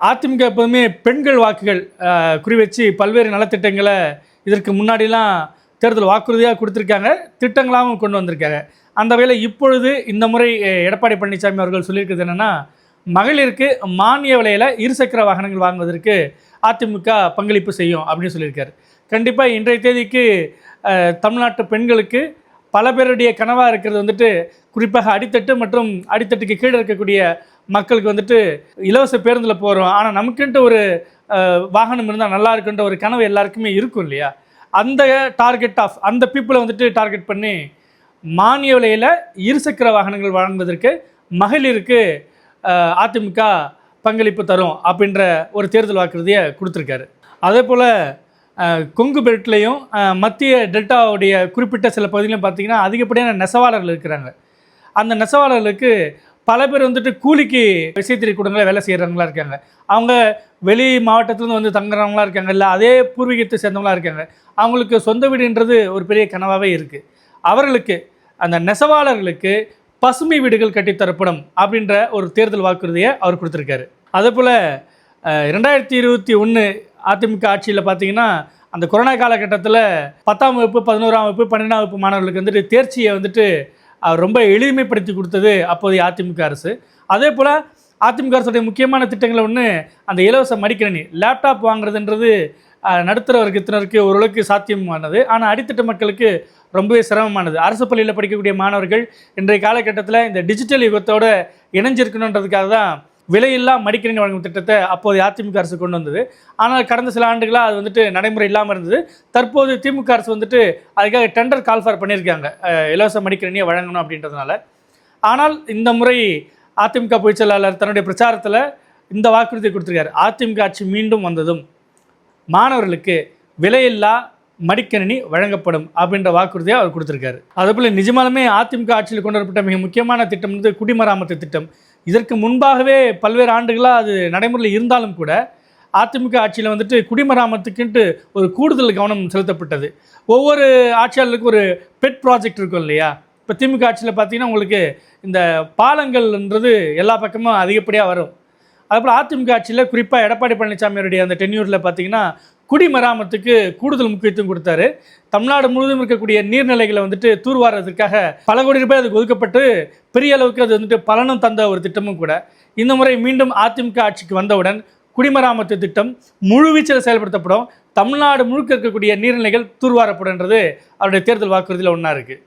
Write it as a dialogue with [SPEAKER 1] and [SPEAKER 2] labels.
[SPEAKER 1] அதிமுக எப்போதுமே பெண்கள் வாக்குகள் குறிவச்சு பல்வேறு நலத்திட்டங்களை இதற்கு முன்னாடிலாம் தேர்தல் வாக்குறுதியாக கொடுத்துருக்காங்க, திட்டங்களாகவும் கொண்டு வந்திருக்காங்க. அந்த வகையில் இப்பொழுது இந்த முறை எடப்பாடி பழனிசாமி அவர்கள் சொல்லியிருக்கிறது என்னென்னா, மகளிருக்கு மானிய விலையில் இருசக்கர வாகனங்கள் வாங்குவதற்கு அதிமுக பங்களிப்பு செய்யும் அப்படின்னு சொல்லியிருக்காரு. கண்டிப்பாக இன்றைய தேதிக்கு தமிழ்நாட்டு பெண்களுக்கு பல பேருடைய கனவாக இருக்கிறது வந்துட்டு குறிப்பாக அடித்தட்டு மற்றும் அடித்தட்டுக்கு கீழே இருக்கக்கூடிய மக்களுக்கு வந்துட்டு இலவச பேருந்தில் போகிறோம், ஆனால் நமக்குன்ட்டு ஒரு வாகனம் இருந்தால் நல்லா இருக்குன்ற ஒரு கனவு எல்லாருக்குமே இருக்கும் இல்லையா? அந்த டார்கெட் ஆஃப் அந்த பீப்புளை வந்துட்டு டார்கெட் பண்ணி மானிய விலையில் இருசக்கர வாகனங்கள் வழங்குவதற்கு மகளிருக்கு அதிமுக பங்களிப்பு தரும் அப்படின்ற ஒரு தேர்தல் வாக்குறுதியை கொடுத்துருக்காரு. அதே போல் கொங்கு பெல்ட்லேயும் மத்திய டெல்டாவுடைய குறிப்பிட்ட சில பகுதியிலும் பார்த்திங்கன்னா அதிகப்படியான நெசவாளர்கள் இருக்கிறாங்க. அந்த நெசவாளர்களுக்கு பல பேர் வந்துட்டு கூலிக்கு விசைத்தறி கூடங்களில் வேலை செய்கிறவங்களா இருக்காங்க. அவங்க வெளி மாவட்டத்துலேருந்து வந்து தங்குறவங்களா இருக்காங்க, இல்லை அதே பூர்வீகத்தை சேர்ந்தவங்களா இருக்காங்க. அவங்களுக்கு சொந்த வீடுன்றது ஒரு பெரிய கனவாகவே இருக்குது. அவர்களுக்கு அந்த நெசவாளர்களுக்கு பசுமை வீடுகள் கட்டித்தரப்படும் அப்படின்ற ஒரு தேர்தல் வாக்குறுதியை அவர் கொடுத்துருக்காரு. அதே போல் 2021 அதிமுக ஆட்சியில் பார்த்திங்கன்னா அந்த கொரோனா காலகட்டத்தில் 10ஆம் வகுப்பு 11ஆம் வகுப்பு 12ஆம் வகுப்பு மாணவர்களுக்கு வந்துட்டு தேர்ச்சியை வந்துட்டு ரொம்ப எளிமைப்படுத்தி கொடுத்தது அப்போதைய அதிமுக அரசு. அதே போல் அதிமுக அரசுடைய முக்கியமான திட்டங்களை ஒன்று அந்த இலவச மடிக்கணினி லேப்டாப் வாங்குறதுன்றது நடுத்தர வர்க்கத்தினருக்கு ஓரளவுக்கு சாத்தியமானது, ஆனால் அடித்தட்டு மக்களுக்கு ரொம்பவே சிரமமானது. அரசு பள்ளியில் படிக்கக்கூடிய மாணவர்கள் இன்றைய காலகட்டத்தில் இந்த டிஜிட்டல் யுகத்தோடு இணைஞ்சிருக்கணுன்றதுக்காக தான் விலையில்லா மடிக்கணினி வழங்கும் திட்டத்தை அப்போது அதிமுக அரசு கொண்டு வந்தது. ஆனால் கடந்த சில ஆண்டுகளாக அது வந்துட்டு நடைமுறை இல்லாமல் இருந்தது. தற்போது திமுக அரசு வந்துட்டு அதுக்காக டெண்டர் கால்ஃபார் பண்ணியிருக்காங்க, இலவச மடிக்கணினியை வழங்கணும் அப்படின்றதுனால. ஆனால் இந்த முறை அதிமுக பொதுச் செயலாளர் தன்னுடைய பிரச்சாரத்தில் இந்த வாக்குறுதியை கொடுத்துருக்காரு. அதிமுக ஆட்சி மீண்டும் வந்ததும் மாணவர்களுக்கு விலையில்லா மடிக்கணினி வழங்கப்படும் அப்படின்ற வாக்குறுதியை அவர் கொடுத்துருக்காரு. அதேபோல் நிஜமாலுமே அதிமுக ஆட்சியில் கொண்டு வரப்பட்ட மிக முக்கியமான திட்டம் வந்து குடிமராமத்து திட்டம். இதற்கு முன்பாகவே பல்வேறு ஆண்டுகளாக அது நடைமுறையில் இருந்தாலும் கூட அதிமுக ஆட்சியில் வந்துட்டு குடிமராமத்துக்குன்ட்டு ஒரு கூடுதல் கவனம் செலுத்தப்பட்டது. ஒவ்வொரு ஆட்சியாளருக்கும் ஒரு பெட் ப்ராஜெக்ட் இருக்கும் இல்லையா? இப்போ திமுக ஆட்சியில் பார்த்திங்கன்னா உங்களுக்கு இந்த பாலங்கள்ன்றது எல்லா பக்கமும் அதிகப்படியாக வரும். அதுபோல் அதிமுக ஆட்சியில் குறிப்பாக எடப்பாடி பழனிசாமியுடைய அந்த டென்யூரில் பார்த்திங்கன்னா குடிமராமத்துக்கு கூடுதல் முக்கியத்துவம் கொடுத்தாரு. தமிழ்நாடு முழுவதும் இருக்கக்கூடிய நீர்நிலைகளை வந்துட்டு தூர்வாரதுக்காக பல கோடி ரூபாய் அதுக்கு ஒதுக்கப்பட்டு பெரிய அளவுக்கு அது வந்துட்டு பலனும் தந்த ஒரு திட்டமும் கூட. இந்த முறை மீண்டும் அதிமுக ஆட்சிக்கு வந்தவுடன் குடிமராமத்து திட்டம் முழுவீச்சில் செயல்படுத்தப்படும். தமிழ்நாடு முழுக்க இருக்கக்கூடிய நீர்நிலைகள் தூர்வாரப்படும்ன்றது அவருடைய தேர்தல் வாக்குறுதியில் ஒன்றா இருக்குது.